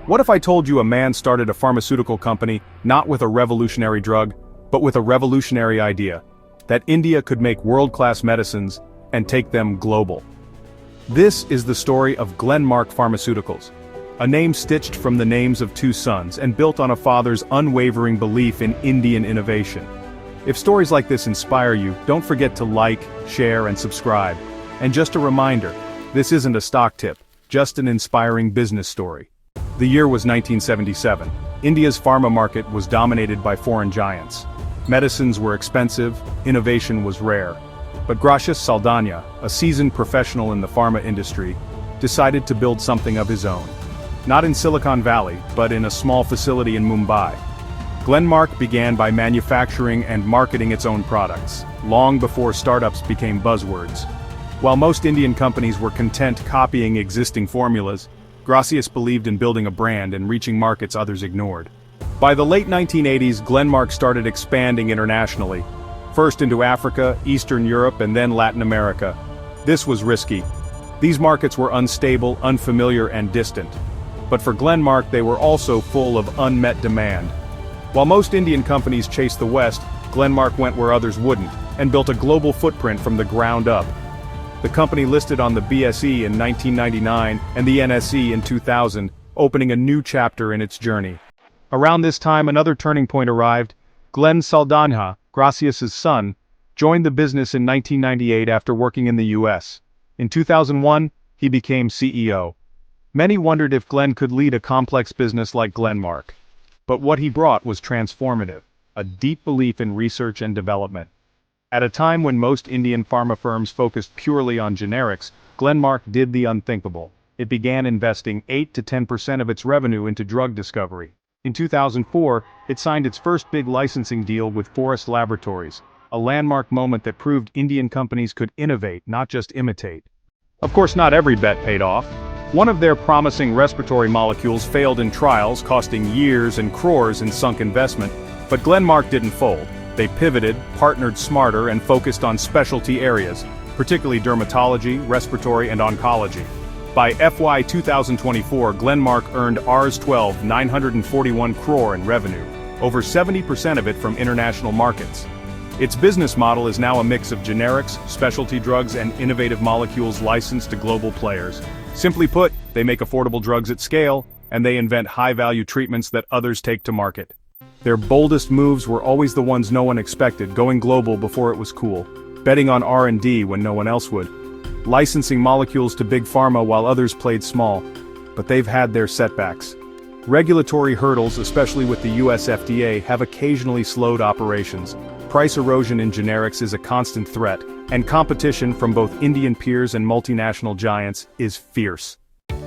What if I told you a man started a pharmaceutical company not with a revolutionary drug, but with a revolutionary idea? That India could make world-class medicines and take them global. This is the story of Glenmark Pharmaceuticals, a name stitched from the names of two sons and built on a father's unwavering belief in Indian innovation. If stories like this inspire you, don't forget to like, share, and subscribe. And just a reminder, this isn't a stock tip, just an inspiring business story. The year was 1977. India's pharma market was dominated by foreign giants. Medicines were expensive, innovation was rare. But Gracias Saldanha, a seasoned professional in the pharma industry, decided to build something of his own. Not in Silicon Valley, but in a small facility in Mumbai. Glenmark began by manufacturing and marketing its own products, long before startups became buzzwords. While most Indian companies were content copying existing formulas, Gracias believed in building a brand and reaching markets others ignored. By the late 1980s, Glenmark started expanding internationally, first into Africa, Eastern Europe, and then Latin America. This was risky. These markets were unstable, unfamiliar, and distant. But for Glenmark, they were also full of unmet demand. While most Indian companies chased the West, Glenmark went where others wouldn't, and built a global footprint from the ground up. The company listed on the BSE in 1999 and the NSE in 2000, opening a new chapter in its journey. Around this time, another turning point arrived. Glenn Saldanha, Gracias' son, joined the business in 1998 after working in the US. In 2001, he became CEO. Many wondered if Glenn could lead a complex business like Glenmark. But what he brought was transformative, a deep belief in research and development. At a time when most Indian pharma firms focused purely on generics, Glenmark did the unthinkable. It began investing 8 to 10% of its revenue into drug discovery. In 2004, it signed its first big licensing deal with Forest Laboratories, a landmark moment that proved Indian companies could innovate, not just imitate. Of course, not every bet paid off. One of their promising respiratory molecules failed in trials, costing years and crores in sunk investment, but Glenmark didn't fold. They pivoted, partnered smarter, and focused on specialty areas, particularly dermatology, respiratory, and oncology. By FY 2024, Glenmark earned Rs 941 crore in revenue, over 70% of it from international markets. Its business model is now a mix of generics, specialty drugs, and innovative molecules licensed to global players. Simply put, they make affordable drugs at scale, and they invent high-value treatments that others take to market. Their boldest moves were always the ones no one expected, going global before it was cool, betting on R&D when no one else would, licensing molecules to big pharma while others played small. But they've had their setbacks. Regulatory hurdles, especially with the US FDA, have occasionally slowed operations. Price erosion in generics is a constant threat, and competition from both Indian peers and multinational giants is fierce.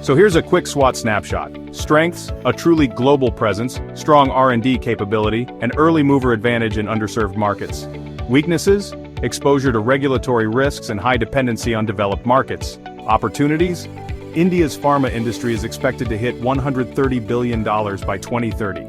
So here's a quick SWOT snapshot. Strengths: a truly global presence, strong R&D capability, and early mover advantage in underserved markets. Weaknesses: exposure to regulatory risks and high dependency on developed markets. Opportunities: India's pharma industry is expected to hit $130 billion by 2030.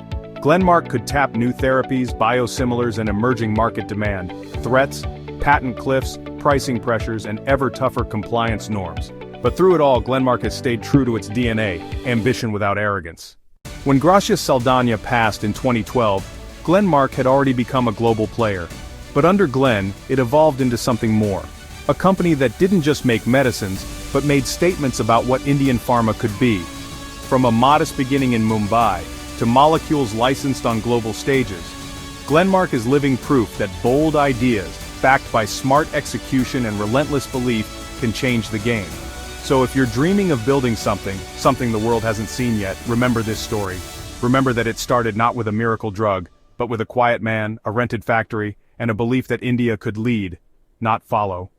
Glenmark could tap new therapies, biosimilars, and emerging market demand. Threats: patent cliffs, pricing pressures, and ever tougher compliance norms. But through it all, Glenmark has stayed true to its DNA, ambition without arrogance. When Gracias Saldanha passed in 2012, Glenmark had already become a global player. But under Glenn, it evolved into something more. A company that didn't just make medicines, but made statements about what Indian pharma could be. From a modest beginning in Mumbai, to molecules licensed on global stages, Glenmark is living proof that bold ideas, backed by smart execution and relentless belief, can change the game. So if you're dreaming of building something the world hasn't seen yet, remember this story. Remember that it started not with a miracle drug, but with a quiet man, a rented factory, and a belief that India could lead, not follow.